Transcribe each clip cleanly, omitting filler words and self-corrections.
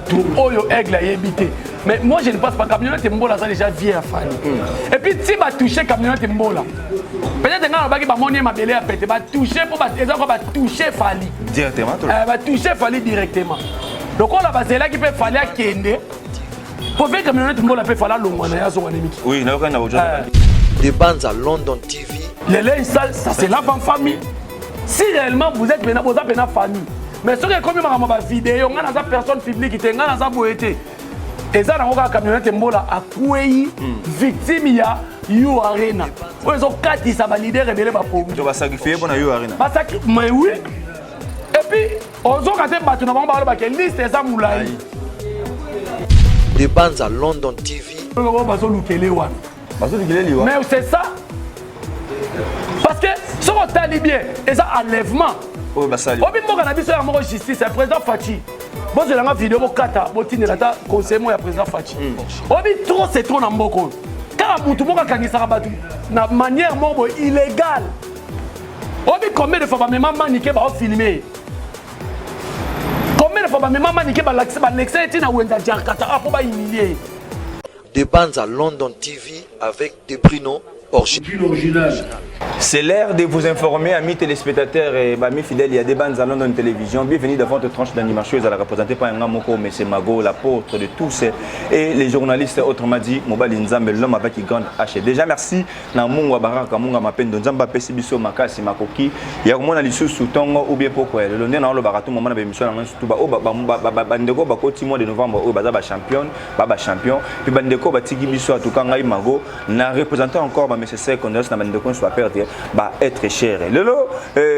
Tout oyo aigle a évité. Mais moi je ne passe pas camionnette Mbola ça déjà vient à Fanny. Et puis si va toucher camionnette Mbola. Peut-être que baki ba moni ma belé a pété ba toucher pour ba toucher Fali. Directement. Va toucher Fali directement. Donc on la base là qui peut Fali à Kende. Pour faire camionnette Mbola peut Fala longwana ya zo wanimiki. Oui, na aucun autre. Des bandes à London TV. Les lèvres ça c'est la famille. Si réellement vous êtes bien vous avez une famille. Mais ce qui est comme ma vidéo, on a des personnes publiques qui ont des boété. Et ça, on a camionnette Mbola à Kouei, victime ya You Arena. Ils ont 4 qui sont leader rebelle ma pauvre. Tu vas sacrifier pour You Arena. Mais oui. Et puis, on a des battu dans la liste des amoulai. Des bandes à London TV. Mais c'est ça. Parce que ce qu'on t'a dit bien, et ça enlèvement. Oh, bah ça. Obi mboka na biso ya moko justice, c'est président Fachi. Bon, je l'ai vidéo kata, botine la ta conseil moi ya président Fachi. Obi trop c'est trop na mboko. Car mutu moko kangisa rabatu na manière moko illégale. Obi combien de fois ba maman maniqué ba filmer. Combien de fois ba maman maniqué ba l'excès tina wenda jarkata apo ba humilier. Des bandes à London TV avec des Bruno original. C'est l'heure de vous informer, amis téléspectateurs et amis fidèles. Il y a des bandes à London Télévision. Bienvenue dans votre tranche d'animation. Vous allez représenter par un Moko, M. Mago, l'apôtre de tous et les journalistes, autrement dit, Mobile Nzambe, l'homme avec une grande H. Déjà, merci. Namunga Baraka, Munga Mapen, Nzamba, Pesibiso, Makasi, Makoki. Il y a un peu sous Tongo ou bien pourquoi. Le London, on a le baratou, moment de l'émission, on a tout Bandeko, Bako, mois de novembre, au Baza, champion, Baba champion. Puis Bandeko, Batigi Biso, à tout Kangai Mago, n'a représenté encore M. Sek, on a Bandeko, soit perdu. Bah être cher. Lelo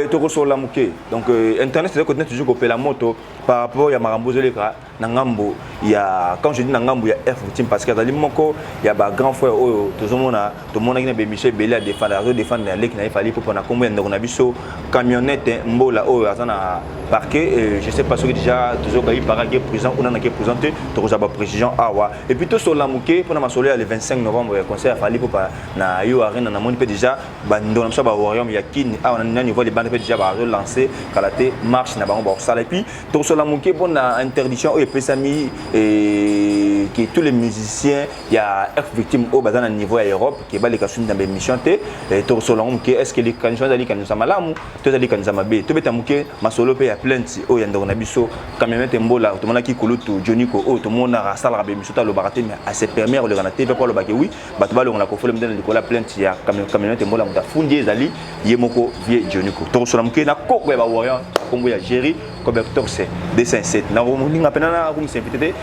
tu reçois la mouké. Donc internet c'est côté toujours copier la moto par rapport à Marambo Zeleka Nangambo. Il y a quand je dis Nangambo il y a F team parce que dans Limoko il y a ba grand frère tout le monde qui a Michel Belé à défendre la lek na fallait pour prendre combien on a biso camionnette mbola azana parquet je sais pas ce que déjà toujours il paraît que présent on a qui présenté tu reçois ba précision awa et puis tout sur la mouké pour ma soleil le 25 novembre concert fallait pour na yo arena na moni déjà bando na ba royaume ya kin on a niveau les bandes déjà ba relancer kalaté marche na bango ça et puis tout sur la mouké pour na interdiction et pesami et que tous les musiciens il y a F victime au bazan niveau à Europe qui va les casser dans les missions et tout sur la mouké est-ce que les candidations dali kan nous malamu tout dali kan nous mabe tout beta mouké ma solo pe ya plainte o yanda on a biso camionnette mbola tout monde qui kolutu Joniko o tout monde a sala rabe miso ta lo baraté mais à ses premières le ganaté pour le baké oui ba to ba on a ko folem dans la plainte ya camionnette mbola muta fundi ezali yemoko vie Joniko tout sur la mouké na ko ba warrior kombo ya Jerry Cobertor c'est dessin 7 na romulinga penana room c'est peut-être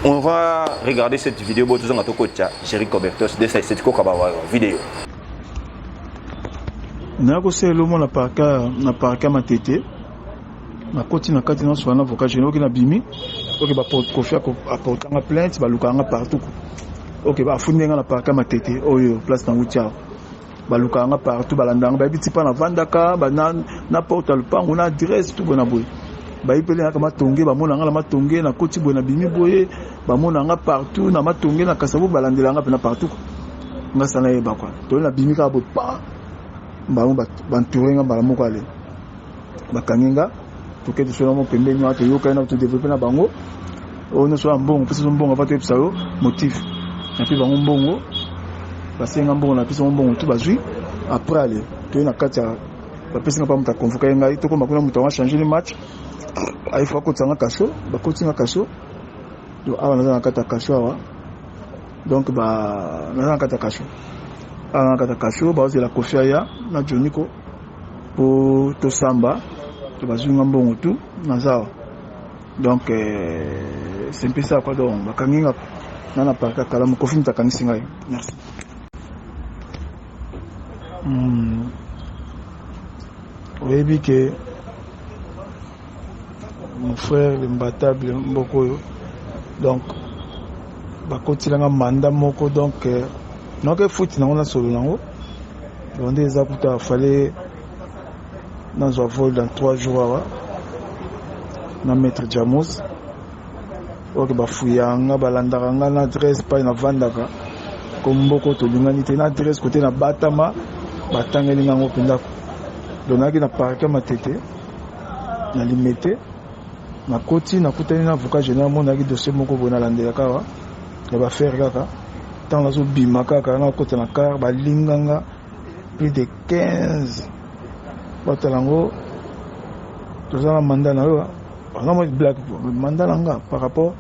on va regarder cette vidéo bo tozanga to kocha Jerry Cobertor dessin 7 ko ka ba vidéo na ko se lo mona parka matete na koti na kati na soana avocat général na bimi OK ba porte confiance apportanga plainte ba lukanga partout OK ba fundinga na parka matete oyo place na wutia ba lukanga partout ba landanga ba biti pa na vandaka ba na porte le pango na adresse tout bona boy ba ipele na matonge ba mona nga la matonge na koti boy na bimi boye ba mona nga partout na matonge na kasabu ba landelanga pe na partout nga sana e ba kwa to na bimi ka boy pa ba nturenga ba moko ale ba kanginga pour que tu sois mon pembeni na to yoka na to développer na bango on soit bon parce que bon va te psao motif na puis bango bongo parce que ngambongo na pisa mbongo tout bazui après aller to na katia ba pesa pa muta convoquer ngai to ko makuna muta wa changer le match il faut ko tsanga kaso ba ko tsinga kaso do awa na kata kaso awa donc ba na kata kaso ana kata kaso ba la kofia ya na Joniko pour to samba to bazunga mbongo tout na zawa donc c'est un peu ça quoi donc ba kanginga na parka kala mo kofi mta kangisi ngai merci. Oui, que mon frère l'imbattable Mboko donc bakotilanga mandat moko donc donc foot na on solo nango donc des akuta fallait dans un vol dans 3 jours na maître Jamos ok bafuyanga balandaka na adresse pa na vandaka comme Mboko to lingani te na adresse côté na Batama batangeli ngango pendako donaki na parka matete na limité nakoti nakutani na avocat général monaki dossier moko boye nalandela kaka ya bafaire kaka ntango nazobima kaka nakota na car balinganga plus de 15 batala yango toza na mandat na yo anga moi blague mandat na nga par rapport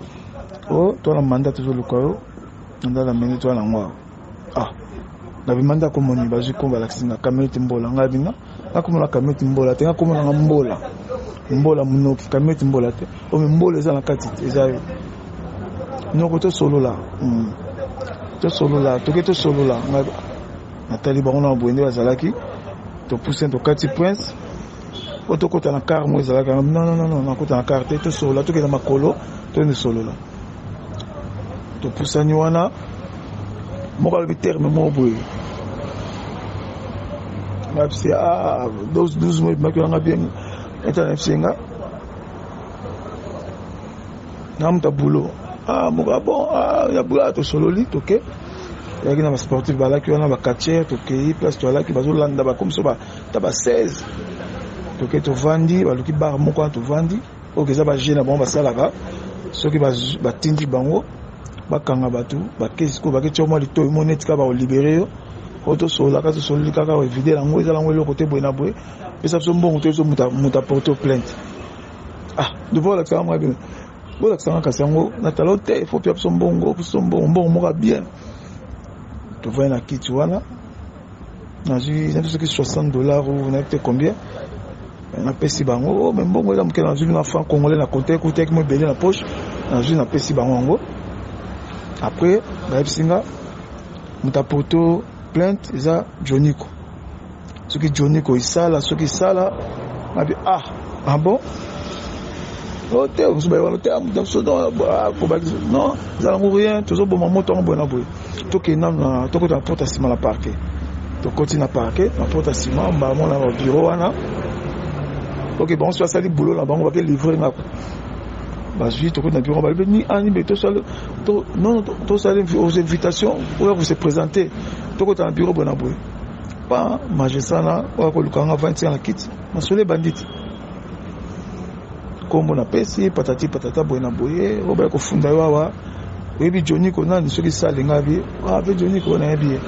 au to na mandat tozoluka yo mandat na mene to na ngwa na bimanda komoni bazwi komba lakisinga kameti mbola nga binga nakomona kameti mbola te nakomona nga mbola munoki kameti mbola te ome mbola eza na kati eza yo noko tosolola tosolola nga natali bango na boye nde bazalaki topuse tokati prince o tokota na car mo ezalaki non nakota na car te tosolola tokenda makolo toende solola topusani wana moko alobi terme mo boye ngapsi 12 mois makilanga bien etana fsenga namta boulot moko bon ya boulot to sololi toke yaki na ba sportif balaki wana ba catcher toke place to alaki bazolanda ba comme ça ba taba 16 toke to vandi baluki bar moko to vandi okeza ba jeune bon basalaka soki ba tindi bango bakanga batu bakesi ko baketi au moins lito moneti ka ba libérer yo auto sola ka sololi kaka o vider lango ezala ngo le côté boina boy et ça son bon to muta porter plainte de voir la kama bien voilà que ça ka sango na talote il faut pia son bongo moka bien to va na kiti wana na ju ce que $60 ou na peut combien na pesi bango mais bongo là mukela na ju na franc congolais na compter ko tek mo belé na poche na ju na pesi bango ngo après ba singa muta porter plainte eza Joniko ce qui Joniko isala ce qui sala mabi bon te vous ba wala te am so do ko ba non za ngo rien toujours bon moto ngo bona boy to ke na to ko ta porte ciment la parquet to continue à parquet na porte ciment ba mon na bureau wana OK bon soit ça li boulot là bango ba ke livrer na ba je to ko na bureau ba ni ani be to sale to non to sale aux invitations pour vous se présenter to ko ta bureau bona boy pas majesana ko lukanga 25 na kit na sole bandit kombo na pesi patati patata boye na boye oba ko funda wawa webi Joniko nani soki salinga bi be Joniko na bi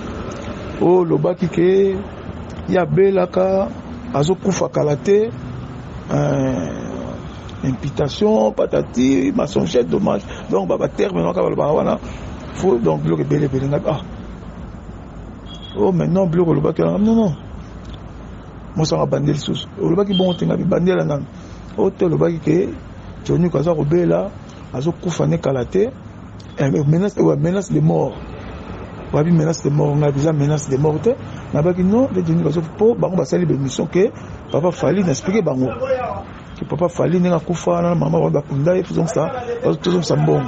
lobaki ke ya belaka azokufa kalate imputation patati mensonge dommage donc baba terme na ka ba wana faut donc bloquer belé nga maintenant bloquer lobaki non moi ça va bandel sous lobaki bon tenga bi bandela nan ote lobaki ke Joniko aza kobela azokufa ne kalate menace de mort wabi menace de mort nga bisa menace de mort te na baki non de Joniko azopo bango basali be mission ke papa fali n'expliquer bango que papa fali nenga kufa na mama wa bakunda ifuzong sa tozong sambongo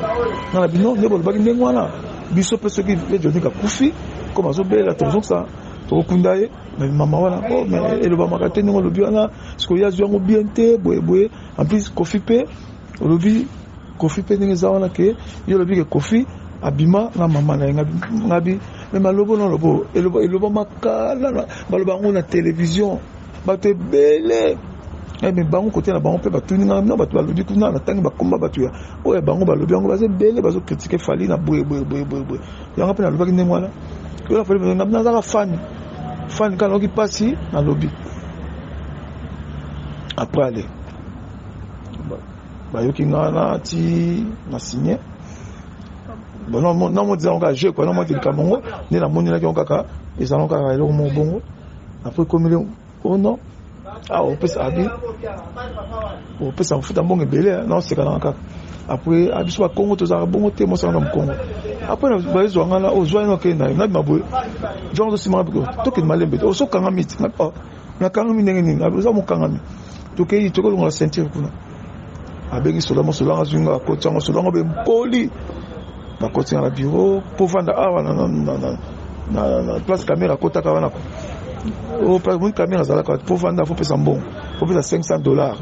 na bino ne bo baki ndengwana biso peso ki le Joniko kufi comme azobela tozong sa tokunda ye mais maman wana mais eloba makate ngo lobi wana ce que ya zwango bien te boye en plus Kofi pe lobi Kofi pe ndenge za wana ke yo lobi ke Kofi abima na mama na ngabi mais malobo non lobo eloba makala baloba ngo na télévision bato bele mais bango côté na bango pe batuni na non bato balobi kuna na tangi bakomba bato ya oya bango balobi ngo baze bele bazo critiquer fali na boye yanga pe na loba ki ndenge wana ko la fali na za fan quand on qui passe dans le lobby après aller bah yo ki ngana ti na signé bon non mo disons que je quoi non mo di kamongo ni na moni na ki kaka ezalon kaka eloko mo bongo après comme le non on peut ça futa bongo belé non c'est kana kaka après abiso ba Congo tozaka bongo te mo sa na Congo après ba zo ngana o zo ino ke na maboy genre de ciment to ke malembe o so kanga mit na kanga mi ndenge nini abiso mo kanga mi to ke yi to ko la ceinture kuna abengi solamo solanga zunga ko tsango solanga be poli ba ko tsanga bureau pour vendre awa na place caméra ko taka wana o place mon caméra zala ko pour vendre faut pesa mbongo faut pesa $500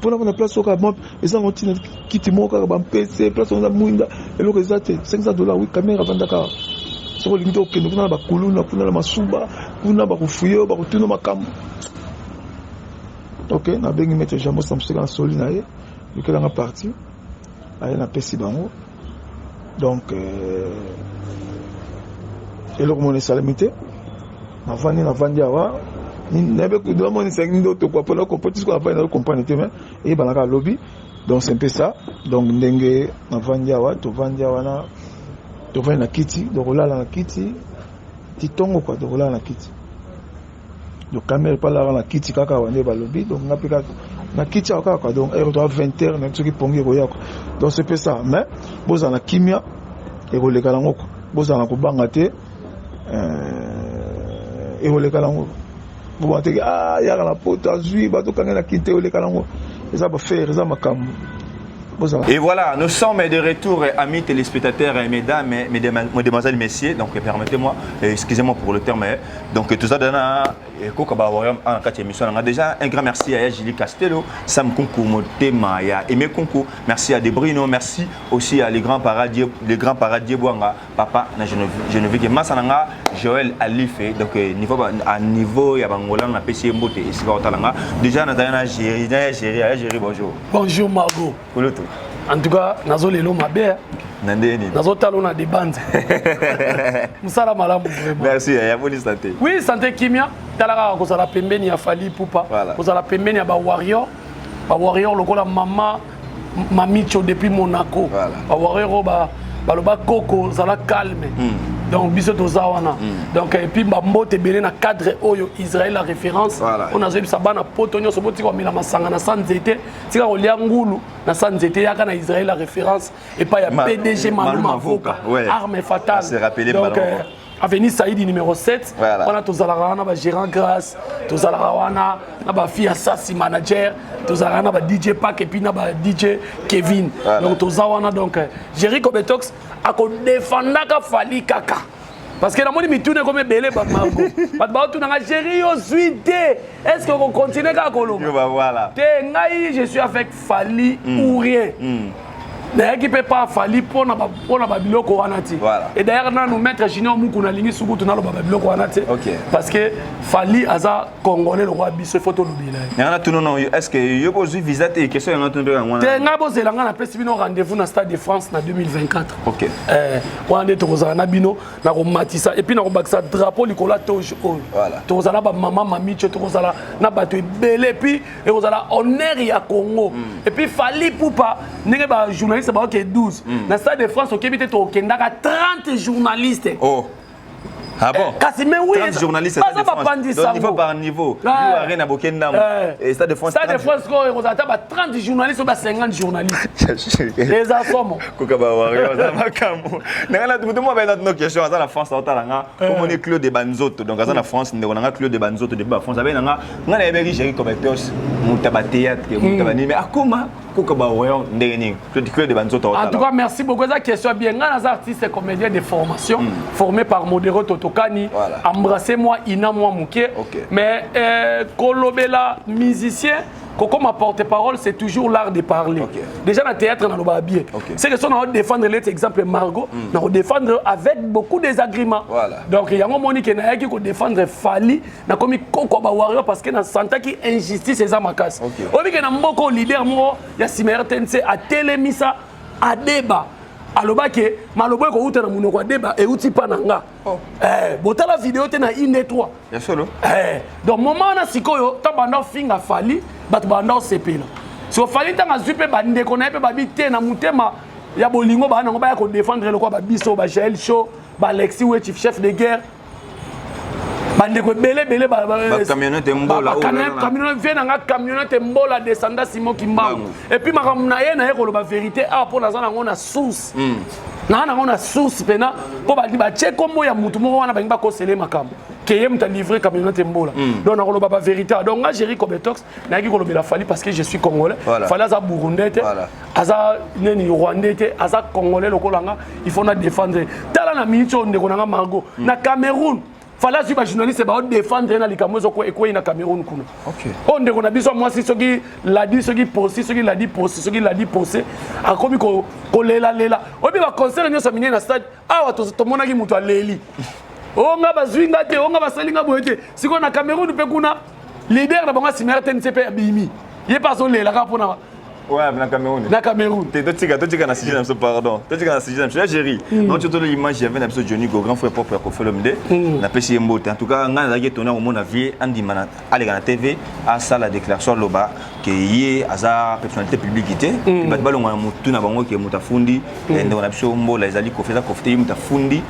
pour la place au Gabon ils ont tiré kiti moka ba PC place on a muinda et le result $500 oui caméra vandaka so limito okendo kuna ba kuluna kuna masuba kuna ba kufuyo ba kutuna makam OK na bengi mettre jambo samsika na soli na ye lequel a parti aye na pesi bango donc et le monde salamité na vandi awa n'avait que deux mois c'est d'autres quoi pour la compétition qu'on a pas comprendre mais et banaka lobby donc c'est un peu ça donc ndenge na vandi awa na kiti donc là na kiti titongo quoi donc là na kiti donc caméra pas là na kiti kaka wande ba lobby donc na pika na kiti kaka donc et doit 20h na tuki pongi roya donc c'est peu ça mais boza na kimia et roleka lango boza na kubanga te et roleka lango bo te ah ya la poto azui ba to kanga na kiti roleka lango ça va faire ça makam. Et voilà, nous sommes de retour, amis téléspectateurs, mesdames, mesdemoiselles, messieurs. Donc, permettez-moi, excusez-moi pour le terme. Donc, tout ça, déjà un grand merci à Julie Castello, Sam Kunku, Motema, Aimé Kunku. Merci à Debrino, merci aussi à les grands paradiers Bouanga, Papa, Geneviève Massananga, Joël Alifé. Donc, niveau, il y a Bangola, on a PC Mbote, et c'est déjà, on a Géry, bonjour. Bonjour, Margot. En tout cas, nazo lelo mabe. Nazo talo na des bandes. Musala malamu vraiment. Merci, ya bonne santé. Oui, santé kimia. Talaka ko sala pembeni ya Fally Ipupa. Ko sala pembeni ya ba warrior. Ba warrior lokola mama Mamicho depuis Monaco. Ba warrior ba loba koko sala calme. Donc biso tozawana. Donc et puis mbote belé na cadre oyo Israël la référence. On a zebi sabana potonyo soboti ko mila masanga na sanzete. Tika ko lia ngulu na sanzete yaka na Israël la référence et pas ya PDG Maluma Avoka. Arme fatale. C'est rappelé donc Avenue Saïdi numéro 7. On a tozalaka na ba gérant grâce, tozalaka wana na ba fille assassi manager, tozalaka na ba DJ Pack et puis na ba DJ Kevin. Donc tozawana donc Jerry Kobetox a ko défendaka Fally kaka. Parce que la moni mitune comme belé ba Margo. Ba ba tu na Jerry yo suite. Est-ce qu'on continue ka kolo? Voilà. Te ngai je suis avec Fally ou rien. D'ailleurs, qui ne peut pas Fally pour la biloko wanati. Et d'ailleurs, nous mettre Junior Moukouna lingi suku tuna lo biloko wanati. Parce que Fally aza congolais le roi biso photo lobila. Yana tout non est-ce que yo poser visa et question yana tout wana. Te ngabo zelanga na pesi bino rendez-vous na Stade de France na 2024. OK. Wana to kozana bino na ko matisa et puis na ko bakisa drapeau likola tojo. Voilà. To kozala ba maman mamicho to kozala na bato belé puis et kozala honneur ya Congo. Et puis Fally Ipupa ninge ba journaliste ba OK 12. Dans le Stade de France, au Québec, il y a 30 journalistes. Oh. Ah bon? Mais oui, 30 journalistes. Donc niveau par niveau. Et Stade de France. Stade de France, il y a 30 journalistes ou 50 journalistes. Les assommes. Une question. La France, comme on est Claude de Banzoto. Donc, la France, on a Claude de Banzoto. De France, on a Géry Kobetox. On a théâtre. Mais comment? En tout cas, merci beaucoup. La question est bien. Les artistes et comédiens de formation, formés par Modero Totokani, embrassez-moi, Ina Mouamouké. Mais Kolobela, musicien, comme porte-parole, c'est toujours l'art de parler. Déjà, dans le théâtre, on a bien. C'est que si on a défendre l'exemple Margot, on a défendre avec beaucoup de désagréments. Donc, il y a un moment qui a défendre Fally, na komi Koko Warrior parce que na santa qui injustice c'est ça ma casse. Obi que na mboko leader mo ya simertense a telemisa a débat. Aloba ke malobo ko uta na munoko débat et uti pananga. Botala vidéo te na ine 3. Ya solo. Donc moment na sikoyo ta banda finga Fally bat banda sepela. So Fally tanga zupe bande ko na pe babite na mutema ya bolingo ba nango ba ya ko défendre le quoi ba biso ba Jael Show ba Alexis ou chef de guerre. Bandeko belé ba camionnette mbola camionnette vient na camionnette mbola descenda Simon Kimbangu et puis makamna ye na ko ba vérité a pour na zana ngona source na ngona source pena po ba di ba che kombo ya mutu mo wana ba ko sele makambo que yem ta livré camionnette mbola donc na ko ba vérité donc nga Jerry Kobetox na ki ko lobela Fally parce que je suis congolais Fally aza burundais aza neni rwandais aza congolais lokolanga il faut na défendre tala na mincho ndeko na Margot na Cameroun Fally suba journaliste ba défendre na likamozo ko ekwe na Cameroun kuna. On ndeko na biso moi si soki la dit soki posti soki la dit posti soki la dit poster akomi ko lela obi ba concert nyo samine na stade awa to mona ki mutu aleli. O nga bazwinga te o nga basalinga boyete siko na Cameroun pe kuna leader na bango simerten CP abimi. Ye pas so lela ka pona Ouais, na Cameroun. Na Cameroun. Toi, na sujet pardon. Toi, tu as sujet l'Algérie. Non, tu as le image, il y avait un épisode Johnny Go, grand frère propre pour faire le MD. Na pesi mbote. En tout cas, on a tourné au monde vie andi mana aller na TV à ça la déclaration loba que y aza personnalité publique était. Il va balonga mutu na bango ke mutafundi ndo na biso mbola ezali kofeza kofte mutafundi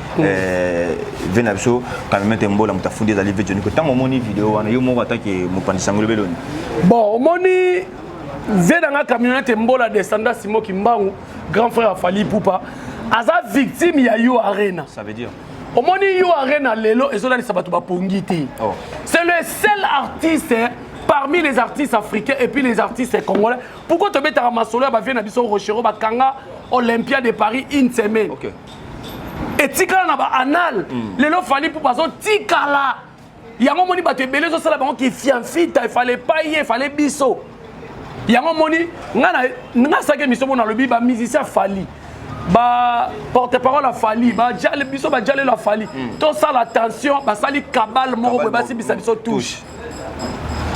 vena biso quand même mbola mutafundi ezali ve Johnny Go. Tant moni vidéo wana yo mo attaquer mo pandisangolo beloni. Bon, moni vient dans la camionnette Mbola descendant Simo Kimbangu, grand frère a Fali Poupa, aza victime ya Yo Arena. Ça veut dire au moment Yo Arena lelo et cela sabatuba pongiti. C'est le seul artiste parmi les artistes africains et puis les artistes congolais. Pourquoi te mettre à Masolo ba vient na biso Rochero ba kanga Olympia de Paris une semaine. OK. Et tikala na ba anal lelo Fali Poupa zo tikala. Yango moni bato ebele zo sala bango ki fianfita, il fallait pas y, il fallait biso. Yango moni nga sake miso bona lobi ba musicien Fali. Ba porte-parole a Fali, ba jale biso ba jale la Fali. To sala attention, ba sali kabal moko ba si bisa biso touche.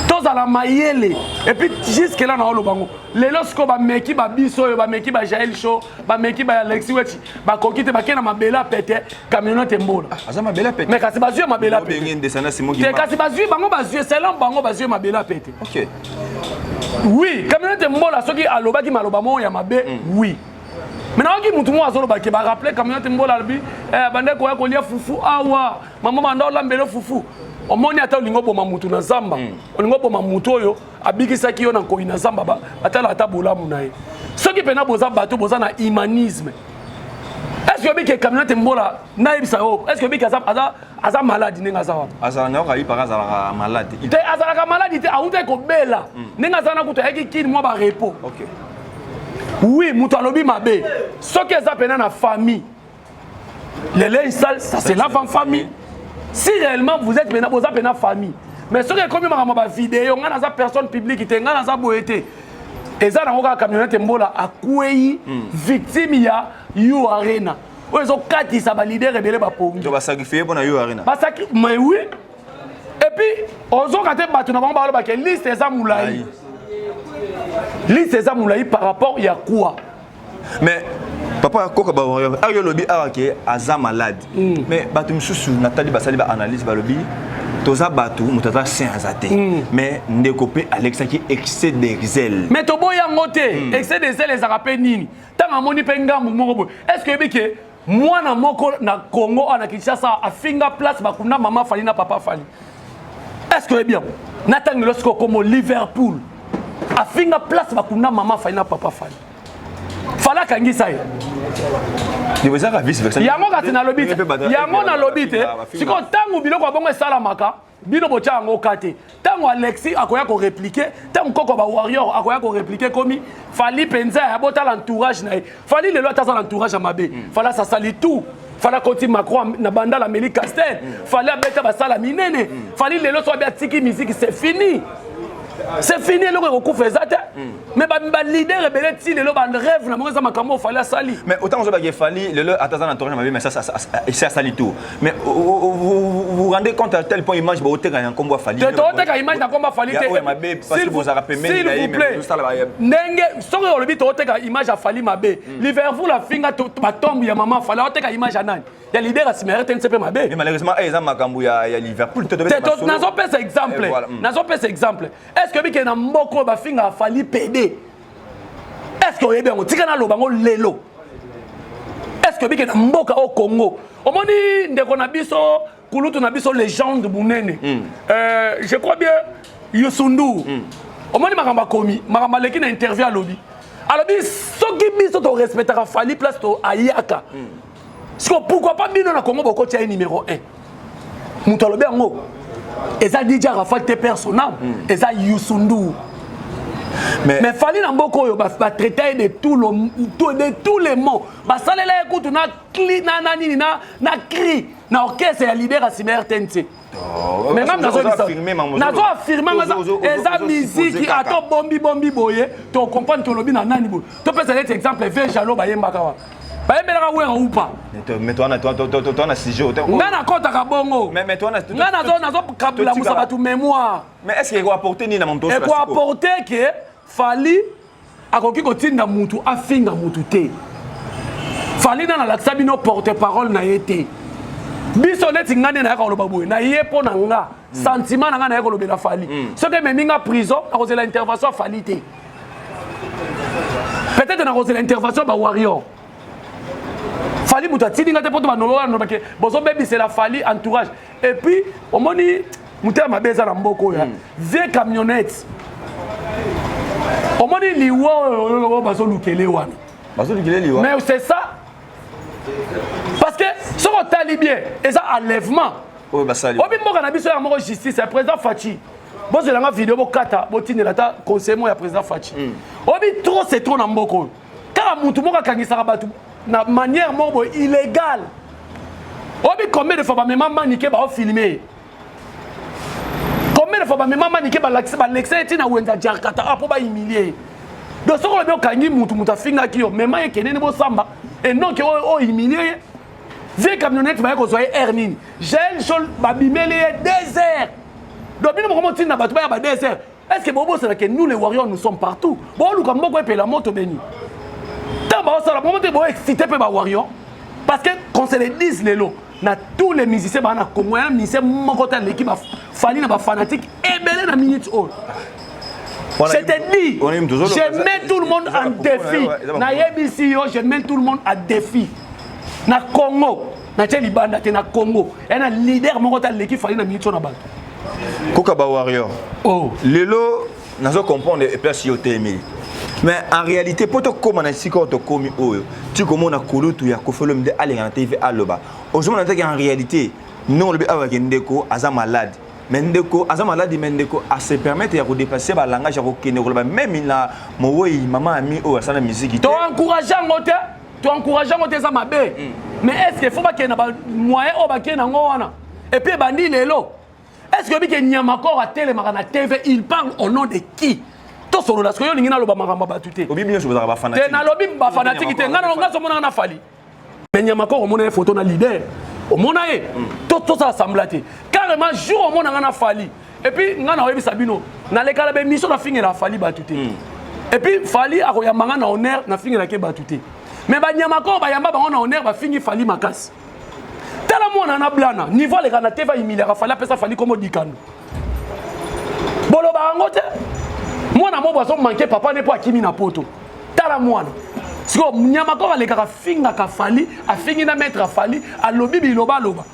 To sala mayele et puis jusque là na olo bango. Lelo sko ba meki ba biso yo ba meki ba Jael Show, ba meki ba Alexis Wechi, ba kokite ba kena mabela pete camionnette Mbola. Aza mabela pete. Mais kasi bazue mabela pete. Bien descendant Simo Kimbangu. Kasi bazue bango bazue selon bango bazue mabela pete. OK. Oui, camionnette Mbola soki aloba ki maloba mo ya mabe, oui. Maintenant ki mutu mo azoloba ke ba rappeler camionnette Mbola albi bande ko ya kolia fufu awa, maman manda lambelo fufu. Omoni ata olingo boma mutu na zamba. Olingo boma mutu oyo abikisa ki yo na ko ina zamba ba atala ata bolamu na ye. Soki pena boza bato boza na humanisme. Est-ce que bike camionnette Mbola na yebisa yo? Est-ce que bike aza malade nenga zawa? Azala na ka ipa azala malade. Te azala ka malade te auta ko bela. Nenga zana kuto yaki kini mo ba repos. OK. Oui, mutu alobi mabe. Soki eza pena na famille. Les linges sales, ça c'est l'avant-famille. Si réellement vous êtes pena famille. Mais ce qui est comme ma vidéo, on a des personnes publiques qui ont des boété. Et ça, on a camionnette Mbola à Kouei, victime ya Yo Arena. Ils ont quatre qui sont leader rebelle ba pongi. Tu vas sacrifier pour Yo Arena. Mais oui. Et puis, on a des battu na bango ba liste eza moulayi. Liste eza moulayi par rapport ya quoi? Mais papa koka ba warrior ayo lobi arake aza malade. Mais batu msusu natali basali ba analyse ba lobi toza batu mutata sain azate. Mais ndekopé Alexa qui excès d'excel. Mais to boya ngote, excès d'excel les arapé nini. Tanga moni penga moko. Est-ce que bike moi na moko na Congo na Kinshasa a finga place ba kuna maman Fali na papa Fali. Est-ce que bien natanga lorsque comme Liverpool a finga place ba kuna maman Fali na papa Fali. Fala kangi sai. Yango kati na lobite. Yango na lobite. Siko tangu biloko abongo esalamaka, bino bocha yango kate. Tangu Alexis akoya ko répliquer, tangu koko ba warrior akoya ko répliquer komi Fali penza ya bota l'entourage na. Fali lelo ataza l'entourage amabe. Fala ça sali tout. Fala koti Macron na banda la Meli Castel. Fali abeta basala minene. Fali lelo so abia tiki musique c'est fini. C'est fini le recours faisate. Mais ba leader rebelle ti le ba rêve na mo za makambo Fali sali. Mais autant on va Fali le ataza na torrent mais ça sali tout. Mais vous rendez compte à tel point image ba oteka en combo Fali. Tu oteka image na combo Fali te. Parce que vous avez payé mais ndenge soko le bito oteka image à Fali mabe. Liverpool la finga ba tombe ya maman Fali oteka image à nani. Ya leader a simérité nsepe mabe. Mais malheureusement eza makambo ya Liverpool te devait être nazo pesa exemple. Nazo pesa exemple. Est-ce que bike na mboko ba finga Fali PD? Est-ce que vous avez tika na lobango lelo? Est-ce que bike na mboka au Congo? Omoni ndeko na biso kulutu na biso légende bunene. Je crois bien Yusundu. Omoni makamba komi, makamba leki na interview à lobby. Alobi soki biso to respectera Fali place to ayaka. Pourquoi pas bino na Congo boko tia numéro 1? Muto alobi ngo. Eza DJ Rafal te personnel, eza Yusundu. Mais Fali na mboko yo ba traiter de tous les mots. Ba salela écoute na cli na nini na cri na orchestre ya leader à Cyber TNT. Mais même nazo affirmer eza musique ato bombi boye to comprendre to lobi na nani bo. To pesa cet exemple ve jalo ba yemba kawa. Ba yembela wera ou pas. Mais toi na sujet. Ngana kota ka bongo. Mais toi na nazo kabula musaba tu mémoire. Mais est-ce qu'il va apporter ni na mon dos? Et quoi apporter que Fali akoki kotinda mutu afinga mutu te Fally na lakisa bino porte-parole na yete biso neti ngane na yakoloba boye na ye po na nga sentiment na nga na yakolobela Fally soki memi nga prison akozela intervention Fally te peut-être na kozela intervention ba warrior Fally mutu atindi nga te poto banolola nobake bozo bebisela Fally entourage et puis omoni mutu ya mabe eza na mboko ya vie camionnette omoni liwa bazo lukele wana mais c'est ça parce que ce qu'on t'a dit bien et ça enlèvement obi mboka na biso ya moko justice ya président Fachi bon c'est la vidéo bokata botine la ta conseil ya président Fachi obi trop c'est trop na mboko car mutu moko kangisa batu na manière moko illégale obi combien de fois ba même maniquer ba filmer combien de fois ba même maniquer ba l'excès tina wenza jarkata apo ba humilier donc ce qu'on a bien kangi mutu afinga kiyo même ye kenene bo samba et non que o humilier vie camionnette ba ko soye hermine gel sol ba bimele désert donc bino comment tina ba ba désert est-ce que bobo c'est que nous les warriors nous sommes partout bon lu comme ko pe la moto beni tant ba ça la moment bo excité pe ba warrior parce que quand c'est les 10 lelo na tous les musiciens ba na Congo un musicien mon côté l'équipe Fally na ba fanatique et belé na minute all. Je te dis, je mets tout le monde en défi. Na YBC, je mets tout le monde en défi. Na Congo, na Tchelibanda, na Congo. Et na leader, mon côté l'équipe Fally na minute na balle. Kokaba Warrior. Oh. Lelo, nous comprenons et place yo témé. Mais en réalité, pour te comme on a ici quand tu commis oyo, tu comme on a couru tout ya kofolom de aller en TV à loba. Aujourd'hui, en réalité, non le be avec ndeko aza malade. Mendeko aza malade Mendeko a se permettre de dépasser ba langage ya kokene même na moyi maman ami o asana musique. Tu encourageant ngote za mabe. Mais est-ce que faut pas qu'il y ait moyen o ba ke na ngwana. Et puis bandi lelo. Est-ce que bi ke nyamakor a télé na TV il parle au nom de qui? To solo la skoyo lingina loba makamba batute. Obi bien chose ba fanatique. Te na lobi ba fanatique te ngana nga so mona na Fally. Mais nyamakor o mona photo na leader. O mona e. Tout ça semblate. Carrément jour au monde na Fally. Et puis ngana oyebi sabino na le kala be mission na fingi la Fally batute. Et puis Fally a koyamba na honneur na fingi la ke batute. Mais ba nyamako ba yamba ba na honneur ba fingi Fally makasi. Tala mona na blana niveau le kana teva imilera Fally pesa Fally comme dikano. Bolo ba ngote. Mwana mo bazo manquer papa ne po akimi na poto. Tala mwana. Siko nyamako le kaka finga ka Fally a fingi na mettre Fally a lobi biloba loba.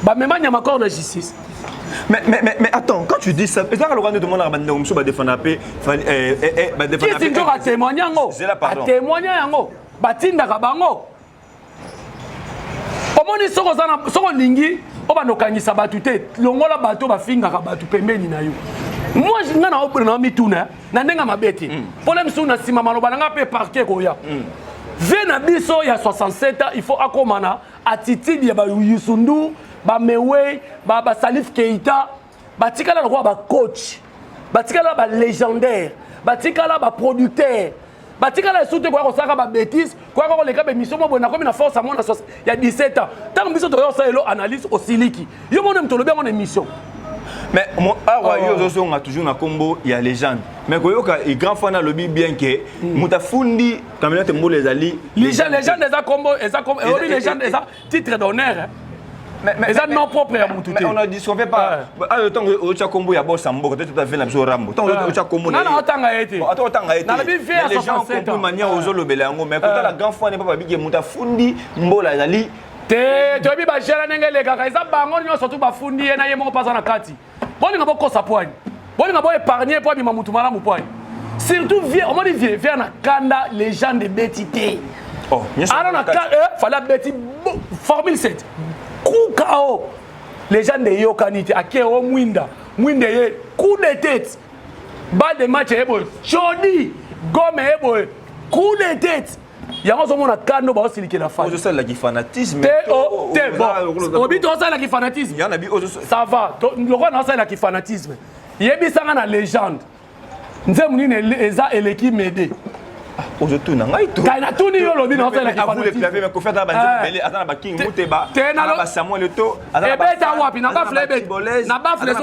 Bah même nyamako na justice. Mais attends, quand tu dis ça, est-ce que le roi de demande à Bandé Omso va défendre la paix? Qui est-ce qui a témoigné? C'est là, pardon. Témoigné, Batinda Kabango. Comment on dit ce qu'on lingi? On va nous gagner ça batute. L'ongola bateau va finir à battu pembeni na yo. Moi je n'ai pas pris mi tourner. N'enga ma bête. Problème sous na sima maloba n'anga pe parquet koya. Vena biso ya 67 ans, il faut akomana attitude ya ba Yusundu. Ba Mewe, ba Salif Keita, ba tikala le roi ba coach, ba tikala ba légendaire, ba tikala ba producteur, ba tikala surtout quoi ça ba bêtise, quoi qu'on les cas émission moi na comme na force à mon il y a 17 ans. Tant biso to yo ça elo analyse au siliki. Yo mon to le bien mon émission. Mais moi yo zo on a toujours na combo il y a légende. Mais ko yo ka grand fan na lobby bien que mutafundi camionnette mbo les ali. Légende des combo et ça comme et légende des titre d'honneur. Mais ça non propre à mon tout. Mais on a dit qu'on fait pas. À le temps où tu as combo ya boss sambo, peut-être tu as fait la chose rambo. Tant où tu as combo. Non non, tant a été. Attends, tant a été. Les gens comprennent manière aux autres belango, mais quand la grand fois n'est pas bien muta fundi mbola zali. Te tu as vu ba gela nengele kaka, ça bango nyo surtout ba fundi na yemo pas na kati. Bon nga boko sa poigne. Bon nga bo épargner pour bima mutu mala mu poigne. Surtout vieux, on dit vieux, vieux na kanda les gens de betité. Oh, alors na fallait beti formule 7. Coup KO. Les gens de Yokanite, à qui on Mwinda, coup de tête, balle de match, Chodi, gomme, coup de tête. Il y a un moment où on a kando ba aussi la fin. Je sais la fanatisme. T'es bon. Obi to ça la fanatisme. Il y en a bi ça va. Le roi non ça la fanatisme. Yebi ça na légende. Nze munine eza eleki m'aider. Aujourd'hui, on a tout. Quand on a tout dit, on a dit, on a fait la vous le clavier, mais qu'on fait dans la belé, attends, la king, Mouteba, à Samuel Le To, à la wapi, n'a pas flébé, n'a pas flébé,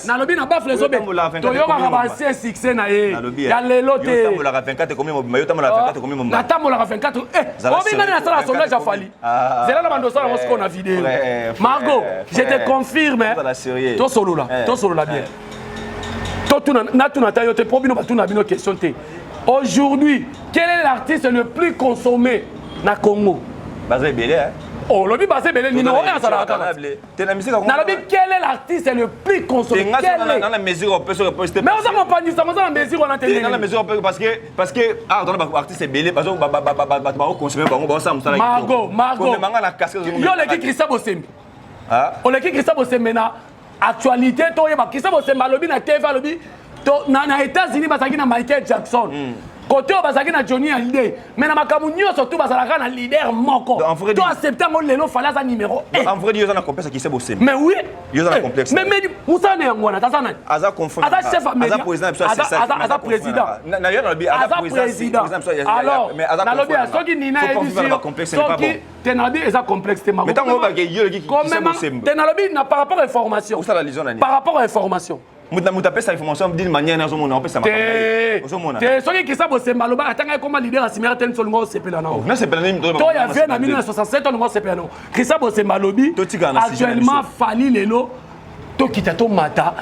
n'a lobby, n'a pas flébé. Toyo va passer succès na ye. Ya lelo te. Yo la 24 combien mon maillot, la 24 combien mon. Na tamo la 24. On vient na sala sondage a fali. C'est là la bande sala parce qu'on a vidéo. Margot, je te confirme. To solo la bien. To na tu na ta yo te probino ba tu na bino question te. Aujourd'hui, quel est l'artiste le plus consommé na Congo? Basé Belé, hein? Oh, le Basé Belé, numéro 1, ça l'a quel est l'artiste le plus consommé? Dans la mesure, on peut se reposter. Mais on s'en pas dit ça, on s'en mesure, on a télé. Dans la mesure, parce que, dans l'artiste Belé, parce que, on consomme, on s'en ça. Margot. Yo, le qui Christophe Osembi. On le qui Christophe Osembi, actualité, toi, Christophe Osembi, lobby na TV, lobby. Na États-Unis basaki na Michael Jackson. Côté au basaki na Johnny Hallyday. Mais na makamu surtout basaka na leader moko. Toi septembre lelo fallait ça numéro 1. En vrai, ils ont un complexe qui s'est bossé. Mais oui. Ils ont un complexe. Mais Moussa ne ngwana tazana. Aza confond. Aza chef Aza président, Aza président. Na yo na lobby Aza président. Alors, na lobby soki nina édition. Soki tenabi eza complexe te mako. Mais tant on va que yo qui s'est bossé. Tenabi na par rapport à information. Par rapport à information. Muta pesa information d'une manière na zomo na pesa makamba. Te soki kisa bosemba loba atanga comme leader a simera ten solongo sepela na. Na sepela ni to ya vient na 1967 on sepela na. Kisa bosemba lobi actuellement fali lelo to kita to mata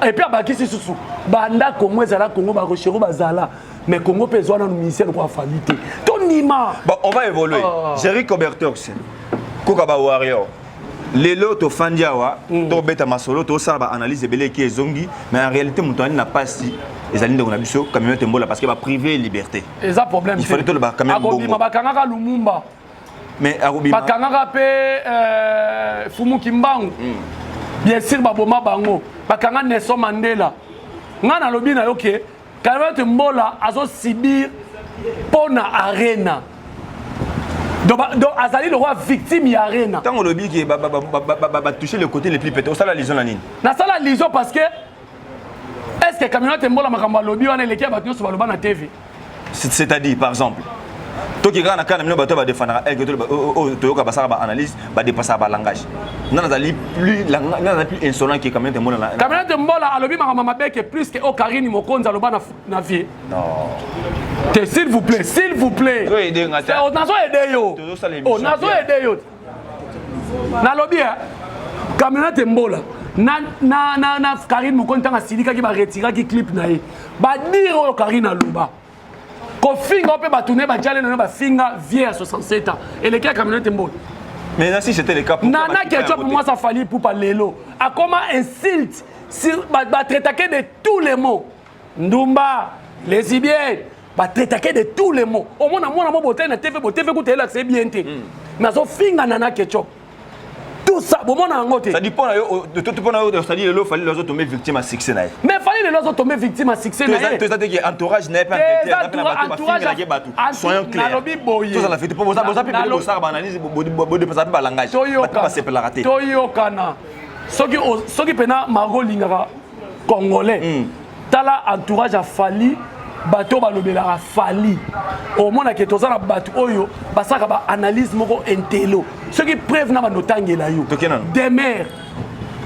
et puis abakisi susu banda Congo ezala Congo ba rochero bazala mais Congo pezwa na ministère kwa fali te. To nima. Bon, on va évoluer. Jerry Cobertox. Kokaba Warrior. Lelo to fandiawa to beta masolo to saba analyse belé qui est zongi mais en réalité mutuani n'a pas si les alliés de Gonabiso comme un tembola parce que va priver liberté. Et ça problème. Il fallait tout le bas quand même bon. Agobima bakanga Lumumba. Mais Agobima bakanga pe Fumu Kimbangu. Bien sûr baboma bango bakanga Nelson Mandela. Ngana lobi na yoke quand même tembola azo sibir pona arena. Donc Azali le roi victime y arena. Tant on lobby qui va toucher le côté les plus pétés. Ça la liaison la ligne. Na ça la liaison parce que est-ce que camionnette mbola makamba lobby on est l'équipe battu sur le banc na TV. C'est-à-dire par exemple toi qui regarde na kana bato ba défendre elle que to yoka basara ba analyse ba dépasser ba langage. Nana plus insolent qui camionnette mbola na. Camionnette mbola a lobby makamba mabeke plus que Okarini Mokonza loba na vie. Non. S'il vous plaît, s'il vous plaît. On a aidé yo. On a aidé yo. Na lobby camionnette mbola. Na Karine Mokonta na Silika qui va retirer qui clip na ye. Ba dire o Karine Luba. Ko finga pe ba tourner ba jale na ba finga vieux 67 ans. Et les camionnette mbola. Mais si c'était le cas pour Nana Ketchup pour moi ça fallait pour parler lelo. A comment insulte sur ba traiter de tous les mots. Ndumba, lesbiennes ba traiter de tous les mots. Au moins moi na boté na TV écouter là c'est bien té. Mais so finga Nana Ketchup. Tout ça bon mon ngote. Ça dépend de tout point ça dit le fallait les autres tomber victime à succès na. Mais fallait les autres tomber victime à succès na. Tout ça que entourage n'est pas intégré. Soyons clairs. Tout ça la fait pour ça pour ça analyse de passer par langage. Pas c'est la rater. Toyo kana. Soki pena Margot lingara congolais. Tala entourage a fallu bateau balobela a fallu au monde que toza na bateau oyo basaka ba analyse moko intello ceux qui preuve na banotangela yo Demer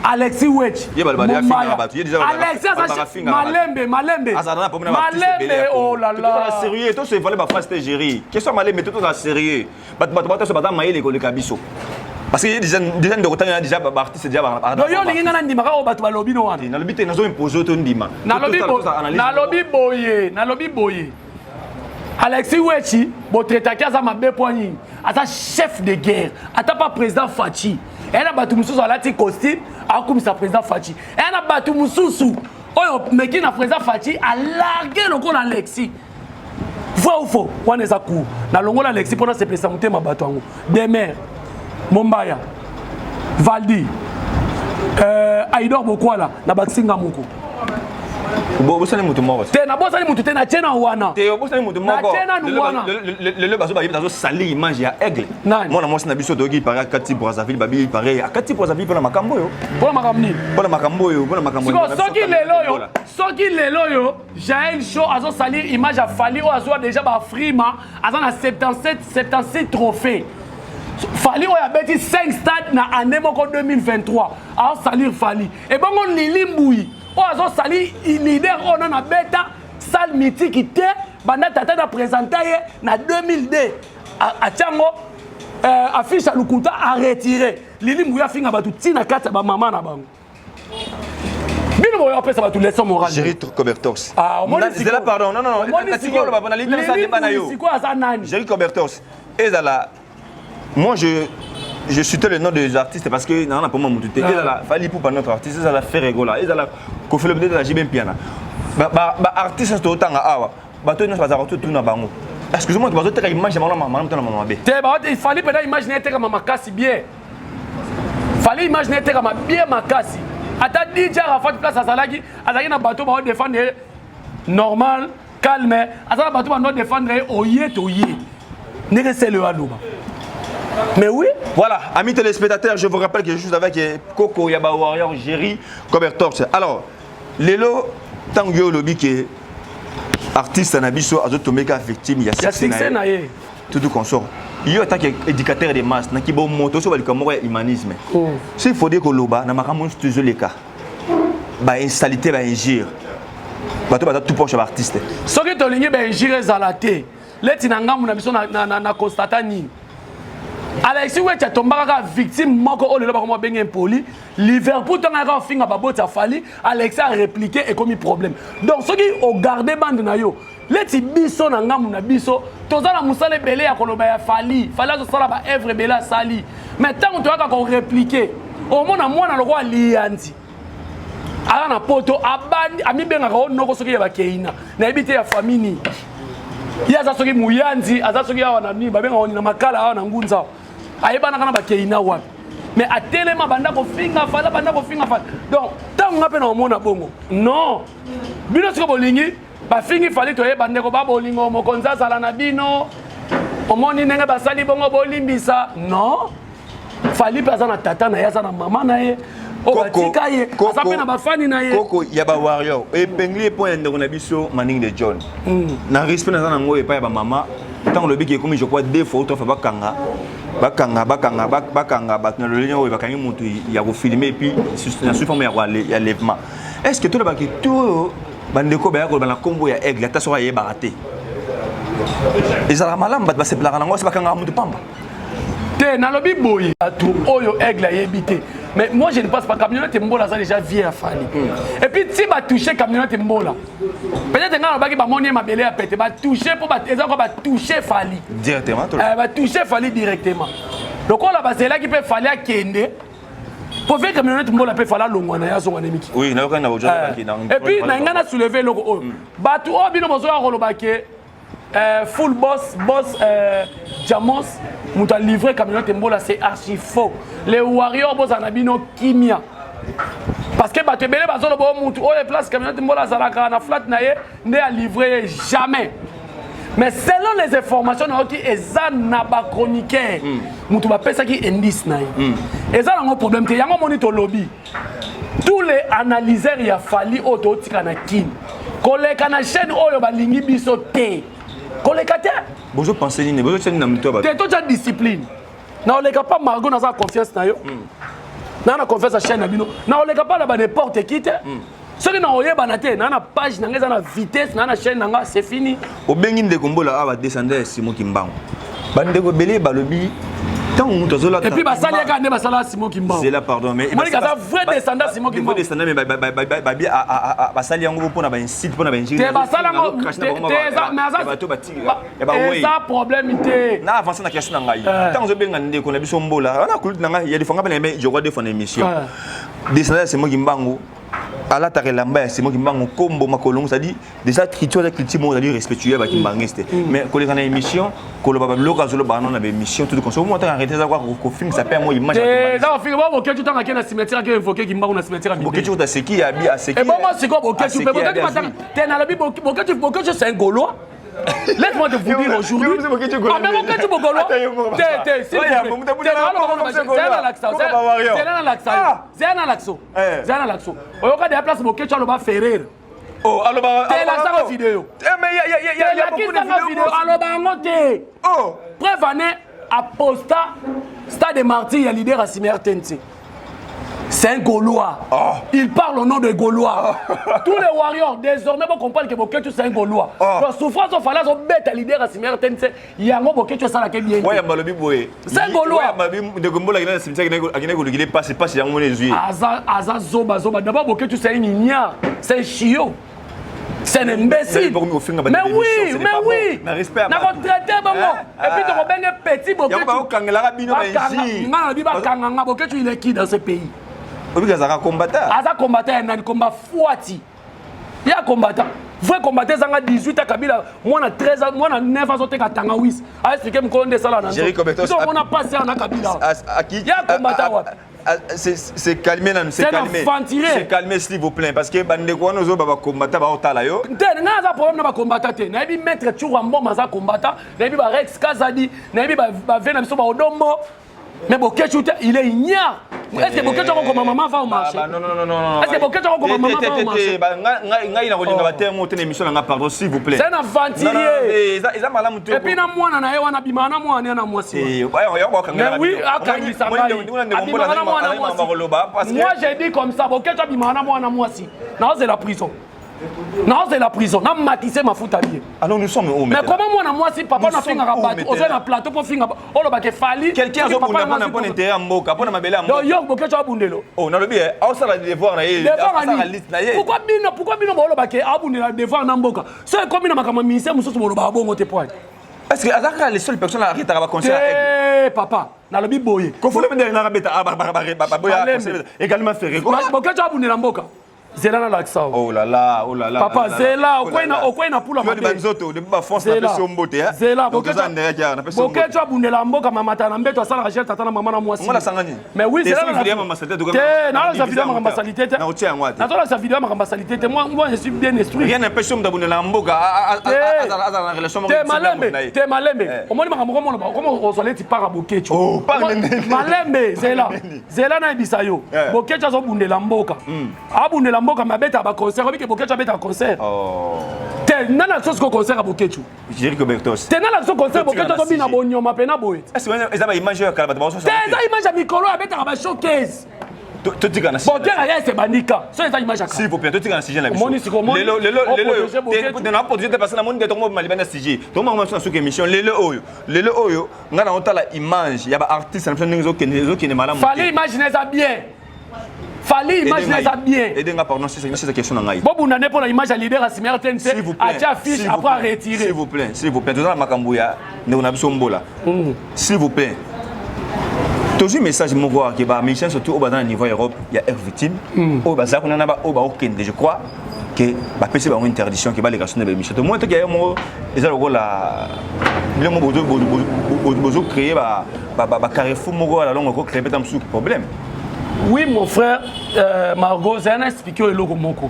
Alexis Wetch Alexis Malembe oh là là sérieux tout ce fallait ba phrase gérer question Malembe tout ça sérieux bateau ce bateau maïle ko le kabiso parce que déjà de retard déjà artiste déjà donc yo linga na ndima ka bato balobi no wana na lobi te nazo imposer to ndima na lobi boye Alexis Wechi bo traiter kaza mabe poigni ata chef de guerre ata pas président Fachi et na bato mususu alati costume akumisa président Fachi et na bato mususu oyo meki na président Fachi a largué le ko na Alexis vrai ou faux wana eza court na longola Alexis pona se pesa mutema bato ango Demer Mombaya, Valdi, Aïdor Bokwala, na Baksinga Moko. bosani mutu moko te na bosani mutu te na tiena wana te bosani mutu moko na tiena wana le bazo ba yeba sali image ya aigle mona mwasi na biso doki paraît Kati Brazzaville babi paraît Kati Brazzaville pona makambo yo pona makambo yo soki lelo yo Jaël Show azo salir image a Fally o azo déjà ba frima azo na 77 trophées Fally o ya beti 5 stades na année moko 2023 azo salir Fally et bongo Lili Mbui o azo salir leader on na beta salle mythique te banda tata na présenté na 2002 a tiango affiche à Lukuta a retiré Lili Mbui a finga batu tina kata ba mama na bango bino boyo pesa batu leçon morale Géry Cobertos c'est là pardon non Géry Cobertos ezala moi je citais le nom des artistes parce que non pour moi mon tuté ezala Fally pour notre artiste ezala Ferregola ezala Kofelo de la Jibem Piana ba artiste to tanga awa bato no bazaro tout na bango excusez-moi bazo teka image ya maman na maman be te ba il fallait peut-être imaginer teka maman kasi bien fallait imaginer teka ma bien makasi ata DJ Rafat place azalaki na bato ba défendre normal calme azala bato ba no défendre oye n'est c'est le alouba. Mais oui. Voilà, amis téléspectateurs, je vous rappelle que je suis avec Coco Yaba Warrior, Géry Cobertos. Alors, Lelo, Tanguyo Lobby qui est artiste en abisso, Azotomeka victime, il y a 6 ans. Tout consort. Il y a tant qu'éducateur des masses, qui bon moto sur le camoré humanisme. S'il faut dire que Loba, n'a pas mon studio les cas. Bah, installité, bah, ingir. Bah, tout poche artiste. Ce que tu as dit, bah, ingir, zalaté. Letinanga, mon abisso, na constatani. Alexis ouais tu tombes victime moko o lelo ba ko benga impoli Liverpool tant nga finga ba bota Fally Alexis a répliqué et commis problème donc ceux qui au garder bande na yo leti biso na ngamu na biso tozala musale belé ya koloba ya Fally zo sala ba œuvre bela sali mais tant to ka ko répliquer au mona mwana lo kwa lianti ala na poto abandi ami benga ko noko soki ya ba keina na ebite ya famille ya za soki muyanzi aza soki ya wana ni ba benga oni na makala awa na ngunza ayeba na kana ba keina wapi mais atelema banda ko finga Fally banda ko finga Fally donc tant ngape na omona bongo non bino siko bolingi ba fingi Fally to yeba ndeko ba bolingo mokonza sala na bino omoni nenge basali bongo bolimbisa non Fally pesa na tata na yasa na mama na ye o batika ye asape na bafani na ye Coco Yaba Warrior epengli point ndeko na biso Manning de John na respect na ngo epa ya ba mama tant le biki comme je crois deux photos fa bakanga batna le lien oyo bakangi mutu ya ko filmer et puis na sous forme ya lèvement est-ce que tout le baki tout bandeko ba ya ko bana kombo ya aigle ata so ya baraté ezala malam bat se plaka nango se bakanga mutu pamba te na lobi boyi atu oyo aigle ya ebité mais moi je ne passe pas camionnette mbola ça déjà vie à Fally et puis si ba toucher camionnette mbola peut-être nga baki ba moni ma belé a pété ba toucher pour ba ezako ba toucher Fally directement ba toucher Fally directement donc on la base là qui peut Fally a kende pour faire camionnette mbola peut Fally longwana ya zonga nemiki oui na okana ojola ki et puis na nga na soulever loko o ba tu o bino bozo ya koloba ke full boss Jamos muta livré camionnette mbola c'est archi faux les warriors boss anabino kimia parce que bato belé bazolo bo mutu o les places camionnette mbola zalaka na flat na ye ne a livré jamais mais selon les informations qui eza na ba chroniqueur mutu ba pesa ki indice na ye eza na problème te yango monitor lobby tous les analyseurs ya Fally auto tika na kin koleka na chaîne oyo balingi biso te koleka te bozo penser ni bozo tsheni na mto ba te to ja discipline na oleka pas Margot na za confiance na yo na confiance à chaîne na bino na oleka pas na ba n'importe qui te ce que na oyeba na te na page na ngeza na vitesse na chaîne na c'est fini obengi ndeko mbola aba descendre Simon Kimbangu bandeko belé balobi et puis basali ka ne basala Simon Kimbangu c'est là pardon mais moi ça vrai descendant Simon Kimbangu vrai descendant mais basali yango pona ba incite pona ba injure te basala ngo mais ça problème te na avancer na question na ngai tant zo benga ndeko na biso mbola na kulit na ngai ya difanga ba mais je crois défendre émission descendant Simon Kimbangu ala tarelamba c'est moi qui m'a combo makolong ça dit déjà critique moi ça dit respectueux ba ki mbangeste mais ko les émission ko le baba loka zolo ba non na émission tout comme ça moi t'as arrêté ça quoi ko film ça perd moi image ça on fait bon que tu t'en na cimetière que invoquer ki mbangu na cimetière bon que tu t'as ce qui a bien ce qui et bon moi c'est quoi bon que tu peux t'es dans la bible bon que tu c'est un gaulois. Laisse-moi te vous dire aujourd'hui. Ah, mais pourquoi tu me gaulois? C'est un laxo. C'est un laxo. On va des places pour que tu as le bas Ferrer. Oh, alors bah. T'es la vidéo. Mais il y a beaucoup de vidéos. Alors bah monter. Oh. Preuve année aposta Stade Martyr, il y a leader à Simertense. C'est un Gaulois. Oh. Il parle au nom de Gaulois. Oh. Tous les warriors, désormais, vous comprenez que Boketu c'est un Gaulois. Oh. La souffrance au fallait, on bête à leader à Simertense. Il y a un mot Boketu ça la bien. Ouais, Malobi Boé. C'est un Gaulois. De Gombo la Guinée, il est passé pas si il y a un les yeux. Aza Zoba. D'abord, Boketu c'est un ignare. C'est un chiot. C'est un imbécile. Mais oui. N'a pas traité, et puis tu as un petit Boketu. Il est qui dans ce pays? Il a combattant. Il a combat Fouati. Il y a combattant. Vrai combattant, il a 18 ans, Kabila. Moi, on 13 ans, moi, on 9 ans, on a Tangawis. A expliqué comment on est ça là. On a passé en Kabila. Il y a combattant. C'est calmé, c'est calmé s'il vous plaît parce que bandeko nous va combattre ba otala yo. T'es n'a problème na combattre te. Na bi mettre Chourambo maza combattant, na bi ba Rex Kazadi, na bi ba Vena biso ba Odombo. Mais Boketu il est ignare. Est-ce que Boketu comme maman va au marché? Non. Est-ce que Boketu comme maman va au marché? Ngai na kolinga ba terme tene émission na pardon s'il vous plaît. C'est un aventurier. Ils malamu te. Et puis na mwana na ye wana bimana mwana na mwasi. Mais oui, akangisa ngai. Moi j'ai dit comme ça, Boketu bimana mwana mwasi. Na c'est la prison. Non, c'est la prison. On a matissé ma fout à lier. Alors nous sommes où? Mais comment moi, moi, si papa n'a fait un rabat, on fait un plateau pour finir. Oh, le baquet fali. Quelqu'un a un bon intérêt à Moka, pas ma belle à Moka. Donc, Boketu a bundelo. Oh, non, le bien. Ah, ça, la devoir, pourquoi Bino, le baquet a bundelo, la devoir, Namboka? C'est comme il a mis ça, monsieur, le babo, mon point. Est-ce que Azaka les seules personnes à arrêter à concert? Eh, papa, dans le biboye. Qu'on faut le mettre dans la bête à également faire. Boketu a bundelo, Namboka. Zela na laksa. Oh là là. Papa Zela, okwena pula mabe. Tu as banzoto, de ba France na peso mbote hein. Zela, Boketu abundela mboka mamata na mbeto asala rachel tata na mama na mwasi. Ngala sangani. Mais oui, Zela na vidéo mama salité de te na la vidéo mama salité te. Na otia ngwate. Na tola sa vidéo mama salité te. Moi je suis bien instruit. Rien n'empêche d'abundela mboka à la relation te malembe. Au moins mama ko mona comment on soleti para Boketu. Oh, pas malembe Zela na bisayo. Boketu azobundela mboka. Abundela mboka mabeta ba concert obi ke Boketu abeta concert. Oh. Te nana sosi ko concert a Boketu. Jericho Bertos. Te nana sosi concert Boketu to bina bonyoma pena boy. Est-ce que ça va image ya kala ba so. Te za image ya mikolo abeta ba showcase. Tout tika na. Bon, bien c'est bandika. So eza image ya. S'il vous plaît, tout tika na sujet la mission. Lelo de na projet de passer na monde de tomo malibana sujet. Tomo ma sur émission lelo oyo ngana otala image ya ba artiste na nzo qui ne malamu. Fallait imaginer ça bien. Fallait imaginer ça bien. Aidez-moi pardon, c'est cette question dans ngaï. Bon, vous n'avez pas l'image à leader à Simertense. À tia fiche après à retirer. S'il vous plaît. Tout ça Makambouya, nous avons besoin de là. S'il vous plaît. Toujours message mon voir que bah mission surtout au dans niveau Europe, il y a victime. Au bazar on en a pas au aucun je crois que bah PC une interdiction qui va les garçons de mission. Tout le monde qui a un mot ils ont la le mot besoin créer bah carrefour mon gars la longue créer peut-être un problème. Oui, mon frère, Margot, j'ai expliqué au logo moko.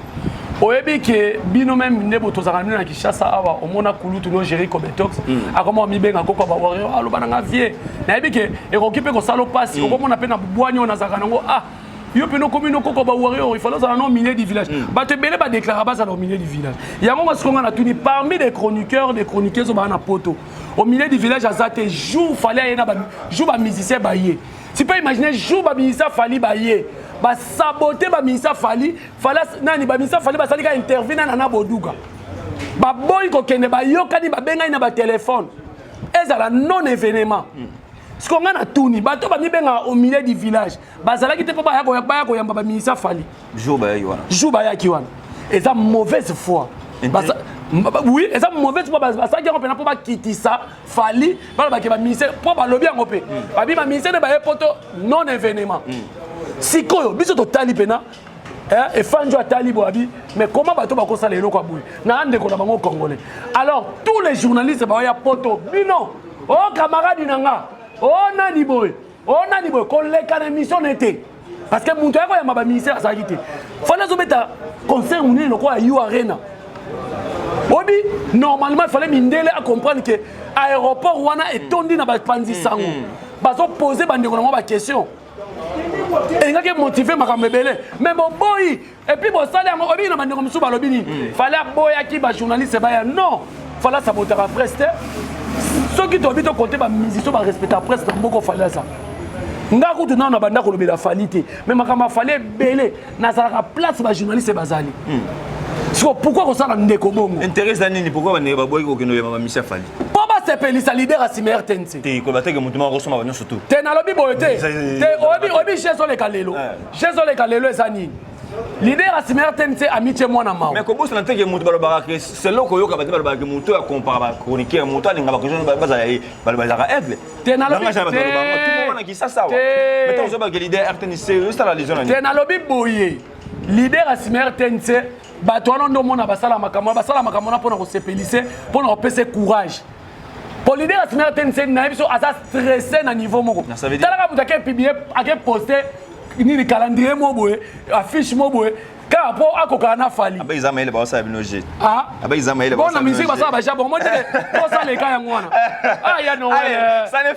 Au début que bino même nebo tozaranu na Kinshasa awa omona kulutu no Jericho Betox akoma mi benga koko ba warrior alo bananga vie. Na début que erokipe ko salo passe okomona pe na bubwanyo na zakana ngo yo pe no komino koko ba warrior il fallait ça non milieu du village. Ba te belé ba déclarer ba ça au milieu du village. Yango maskonga na tuni parmi les chroniqueurs des chroniqueuses ba na poto. Au milieu du village azate jour fallait na ba jour ba musicien ba yé. Tu peux imaginer jour ba ministère fali ba yé ba saboter ba ministère fali nani ba ministère fali ba sali ka intervenir na boduka ba boy ko kende ba yokani ba benga na ba téléphone ezala non événement ce qu'on a na tuni ba to ba mi benga au milieu du village ba zala ki te pa ba ko yamba ba ministère fali jour ba ya kiwana eza mauvaise foi oui, et ça mauvaise foi parce que ça qui on peut pas quitter ça fali ba ke ba ministère pour ba lobby en opé ba bi ba ministère de ba poto non événement sikoyo biso to tali pena et fanjo atali boabi mais comment bato bakosala eloko aboué na ande ko na bango congolais. Alors tous les journalistes ba ya poto bino oh camarade nanga oh nani boy ko leka na émission n'était parce que muntu yako ya maba ministère asakité fallait zo beta concert muni loko ya You Arena. Obi normalement il fallait mindele à comprendre que aéroport wana etondi na ba panzi sango bazo poser bandeko na ba question et nga ke motiver makamebele mais bon boy et puis bon salaire obi na bandeko musu ba lobini fallait boya ki ba journaliste ba ya non fallait saboter la presse ceux qui doivent te compter ba musicien ba respecter la presse mboko fallait ça nga kutu na na banda ko lobela falité mais makama fallait belé na za place ba journaliste bazali. Pourquoi on s'en ndeko bongo? Intéressant nini pourquoi on ba boy ko keno ya Michel Fali? Pourquoi c'est pelisa leader à Simer TNC? Te ko bateke mutu ma rosoma banyo surtout. Te na lobi boyete. Te obi chezo le kalelo. Chezo le kalelo ezani. Leader à Simer TNC amitié moi na mao. Mais ko boss na teke mutu ba baraka c'est loko yoka ba ba mutu ya compara chroniqueur mutu alinga ba kujona ba za ba aigle. Te na lobi tout le monde qui ça sawa. Mais ton zo ba leader RTNC c'est la légion. Te na lobi boye. Leader à Simer TNC bato wana ndo mona basala makamona pona ko sepelise pona opese courage pour leader Simer TNC na biso asa stressé na niveau moko tala ka mutake publier ake poster ni calendrier mo boye affiche mo boye ka po akoka na Fali aba izama ile ba sa binoje aba izama ile ba bon na musique basala ba jabo mo dire ko sa le ka ya ngwana ya no ça ne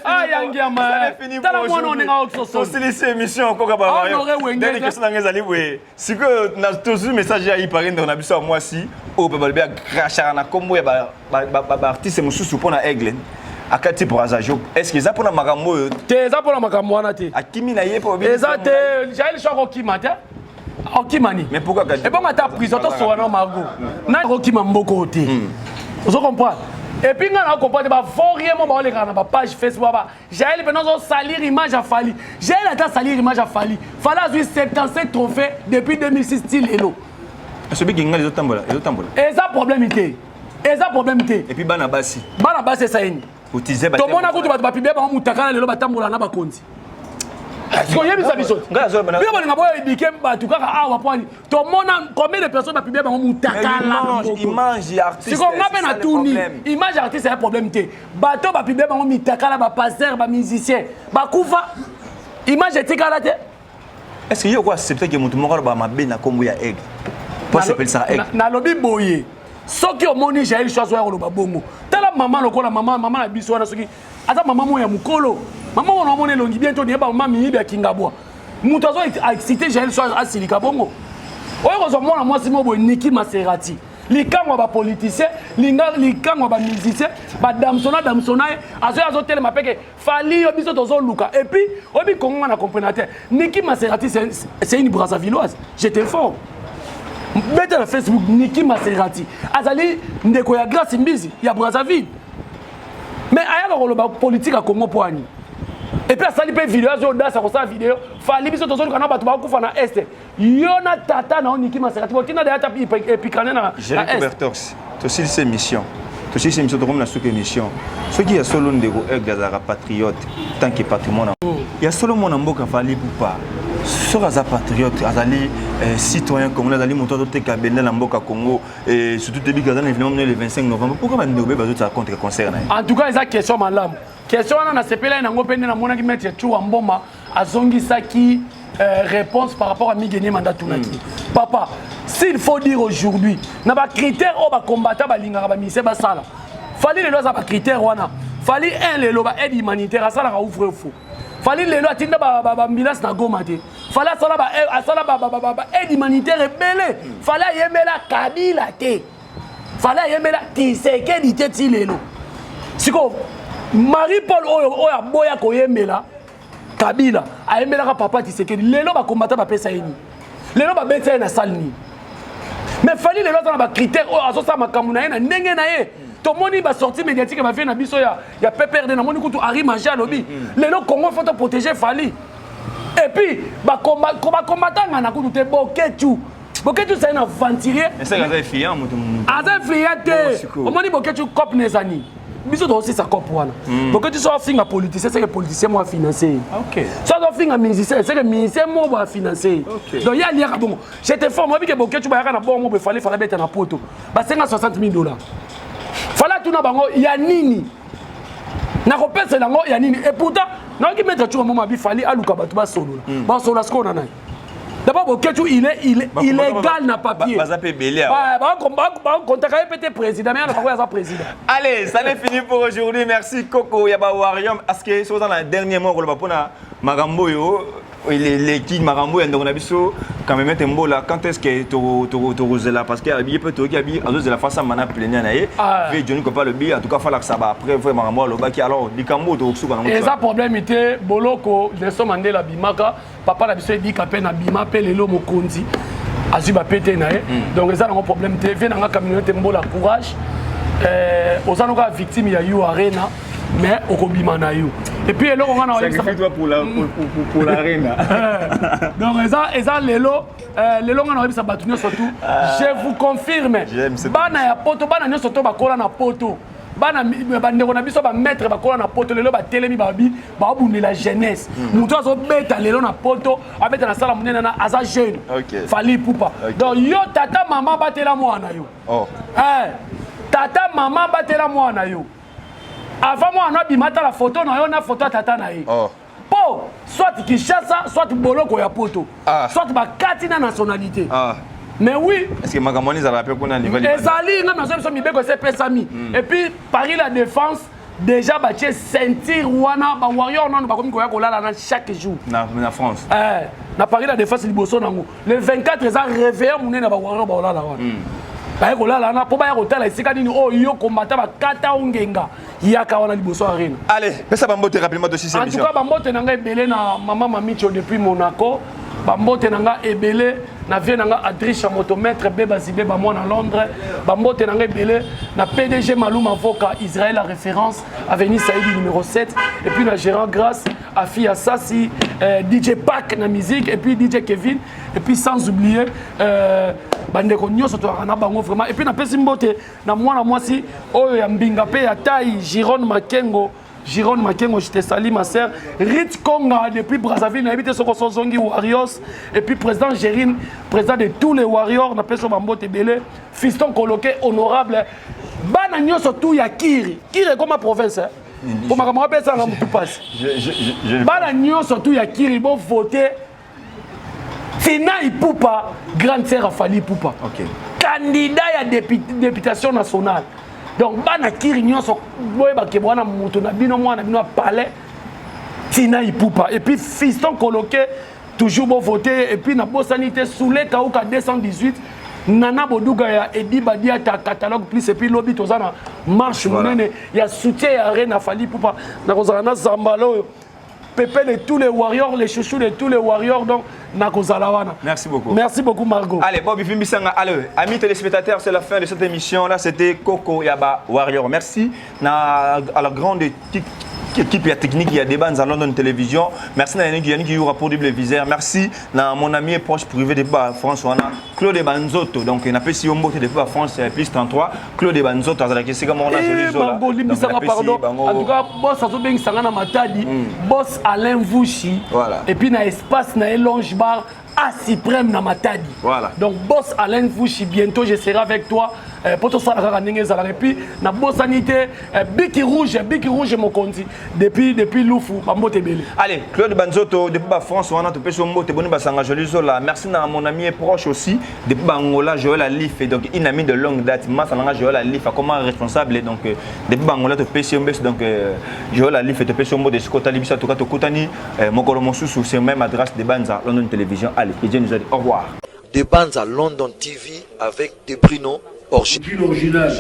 finit pas tala mwana on nga oksoso c'est cette émission ko ka ba dernière question ngeza libwe si que na tous message ya iparinde on a biso moi si au peuple bien crachara na kombo ya ba artiste mususu pona aigle akati pour azajo est-ce que ça pour na makambo te za pour na makambo wana te akimi na ye po bien eza te jail shoko kimata okimani mais pourquoi et bon ta prison to so na margo na okima mboko te vous comprenez et puis nga na comprendre ba forie mo ba le kana ba page Facebook ba jail pe non salir image a Fali jail ata salir image a Fali fala zu 77 trophées depuis 2006 style hello celui qui nga les tambola et ça problèmeité et puis bana basi ça yini utize ba to mona ko to ba pibé ba mutakana lelo batambola na bakonzi ko yebi sa biso ngazo bana biso nga boye dike ba tukaka awa point to mona combien de personnes ba pibé ba mutakana image artiste c'est nga pe na tuni image artiste c'est un problème té bato ba pibé ba mutakana ba pasteur ba musicien ba kufa image etikala té est-ce que yo ko accepter que mutu moko ba mabe na kombo ya aigle pour s'appeler ça aigle na lobi boye soki omoni Jaël choisi ya koloba bongo tala maman lokola maman na biso wana soki ata maman mo ya mukolo maman on omoni longi bientôt ni ba maman miyibi ya kingabwa mutu azo excité Jaël choisi asilika bongo oyo ko zo mona mwasi mo boye Niki Maserati likango ba politicien likango ba musicien ba damsona azo telema peke Fali yo biso tozo luka et puis obi kongo na compréhendateur Niki Maserati c'est une Brazzavilloise j'étais fort. Bête na Facebook Niki Maserati azali ndeko ya Grace Mbizi ya Brazzaville mais aya ko loba politique à Congo poani et puis asali pe vidéo zo dasa ko sa vidéo Fali biso tozo kana bato ba kufa na est yona tata na Niki Maserati botina de ata epikane na Jerry Bertox to si c'est mission to comme na sous émission ce qui est solo ndeko egazara patriote tant que patrimoine il y a solo mon mboka Fali poupa sur az patriote azali citoyen congolais azali moto to teka benda na mboka Congo et surtout début gazan événement le 25 novembre pourquoi ba ndobe bazo ta contre concert en tout cas eza question malamu question wana na sepela na ngopende na mona ki mettre tu amboma azongisaki réponse par rapport à Migeni mandat tunaki papa s'il faut dire aujourd'hui na ba critère o ba combattant ba linga ba mise ba sala Fali le loza ba critère wana Fali un le lo ba aide humanitaire sala ka ouvre fou Fali lelo atinda ba ambulance na Goma te Fali asala ba aide humanitaire belé Fali yemela Kabila te Fali yemela Tshisekedi te ti lelo siko Marie-Paul oya boya ko yemela Kabila ayemela ka papa Tshisekedi lelo ba combattant ba pesa yini lelo ba betsa na salni mais Fali lelo azana ba critère o azosa makamuna na ndenge na ye to moni ba sortie médiatique ba fait na biso ya PPRD na moni kutu Ari Maja lobi lelo Congo faut te protéger Fali et puis ba combattant na kutu te Boketu c'est un aventurier c'est un fiant te o moni Boketu cop nezani biso to aussi ça comprendre donc tu sois finga politicien c'est que politicien moi financer OK soit to finga musicien c'est que musicien moi va financer donc ya liaka bon j'étais fort moi que boke tu ba na bon moi fallait mettre na poto ba $50,000 fallait tout na bango ya nini na kopesa nango ya nini et pourtant na ki mettre tu moment bi fallait aluka batu ba solo ba solo ce qu'on a na d'abord il est illégal na papier. Président, mais président. Allez, ça n'est fini pour aujourd'hui. Merci Coco Yaba Warrior. Est-ce que c'est dans la dernière mot pour le Papona Magambo les kids Magambo et on a vu quand même un mot là. Quand est-ce que tu là parce qu'il y a bien peu qui habille à de la face à mana pleine naïe. Et Johnny pas le billet en tout cas faut que ça va après vraiment Magambo le baki alors du Cambo to sous quand et ça problème était boloko Nelson Mandela bimaka papa la biso dit qu'appelle na bima pe lelo mokonzi azuba pété na donc ça un problème te vient dans communauté mbola courage osanoka victime ya you arena mais okobima na you et puis lelo on a sacrifie-toi pour l'arena donc ça lelo on a ça batunyo surtout je vous confirme bana ya poto bana nyo surtout bakola na poto bana bandeko na biso ba mettre bakola na poto lelo ba telemi babi ba bunde la jeunesse muto azo beta lelo na poto abeta na sala munene na aza jeune fali pupa donc yo tata mama batela mwana yo tata mama batela mwana yo avant moi on a bimata la photo na yo na photo tata na ye po soit Kinshasa soit boloko ya poto soit ba kati na nationalité mais oui est-ce que magamoni za rappel qu'on a niveau ezali nga nazo biso mibeko c'est pesami et puis Paris la défense déjà ba tie sentir wana ba warrior non ba komi ko ya kolala na chaque jour na France na Paris la défense liboso nango le 24 ça réveillon munene ba warrior ba olala wana ba ko lala na po ba ya kotala isika nini o yo combattant ba kata ongenga yaka wana liboso arena. Allez pesa bambote rapidement de cette émission en tout cas bambote nanga ebele na maman Mamicho depuis Monaco bambote nanga ebele na vie nanga Adricha motomètre beba zibe ba moi na Londres bambote nanga ebele na PDG Maloum avocat Israël la référence avenue Saïdi numéro 7 et puis na Gérard Grasse Afi Assassi DJ Pack na musique et puis DJ Kevin et puis sans oublier bandeko nyonso to na bango vraiment et puis na pesi mbote na mwana mwasi oyo ya mbinga pe ya taille Giron Makengo je te salue ma sœur Rit Konga depuis Brazzaville na habité soko Zongi Warriors et puis président Gérine président de tous les Warriors na peso bambote belé fiston coloqué honorable bana nyonso tout ya Kiri comme province pour ma camarade ça na mutu passe bana nyonso tout ya Kiri bon voter Tina Ipupa, grande sœur Afali Ipupa. Candidat à députation nationale. Donc, bana kiri nyonso boyeba ke bwana muto na bino mwana bino palais Tina Ipupa. Et puis fiston coloqué toujours bon voter et puis na bosanité soulé kauka 218 Nana Boduga ya Edi Badia ta catalogue plus et puis lobby tozana marche munene ya soutien ya Arena Afali Ipupa na kozana Zambalo. Pépé de tous les warriors, les chouchous de tous les warriors, donc Nakozalawana. Merci beaucoup. Merci beaucoup, Margot. Allez, Bobby Fimbisanga, allez, amis téléspectateurs, c'est la fin de cette émission. Là, c'était Coco Yaba Warrior. Merci à la grande équipe technique, il y a des bandes à London Télévision. Merci à Yannick qui aura produit le viseur. Merci à mon ami et proche privé de France, Claude Banzotto. Donc, il a fait si on monte depuis France, plus 33. Claude Banzotto, c'est comme on a joli pardon. En tout cas, boss Azobeng Sangana Matadi, boss Alain Vouchi. Et puis, dans l'espace, dans Longe Bar. À Cyprem na Matadi. Voilà. Donc boss Alain Fouchi, bientôt je serai avec toi pour tout ça et puis na bossanité Biki Rouge mon conti depuis Loufou Bambote Belé. Allez, Claude Banzotto depuis France on a tout pécho mbote boni basanga joli zola. Merci à mon ami et proche aussi depuis Bangola Joël Alif et donc une amie de longue date Masanga Joël Alif comme responsable donc depuis Bangola to pécho mbes donc Joël Alif et to pécho mbote de Scott Alibisa to kato kutani mokolo mosusu c'est même adresse de Banza London Télévision. Allez, et Dieu nous a dit au revoir. Des bandes à London TV avec des Bruno original.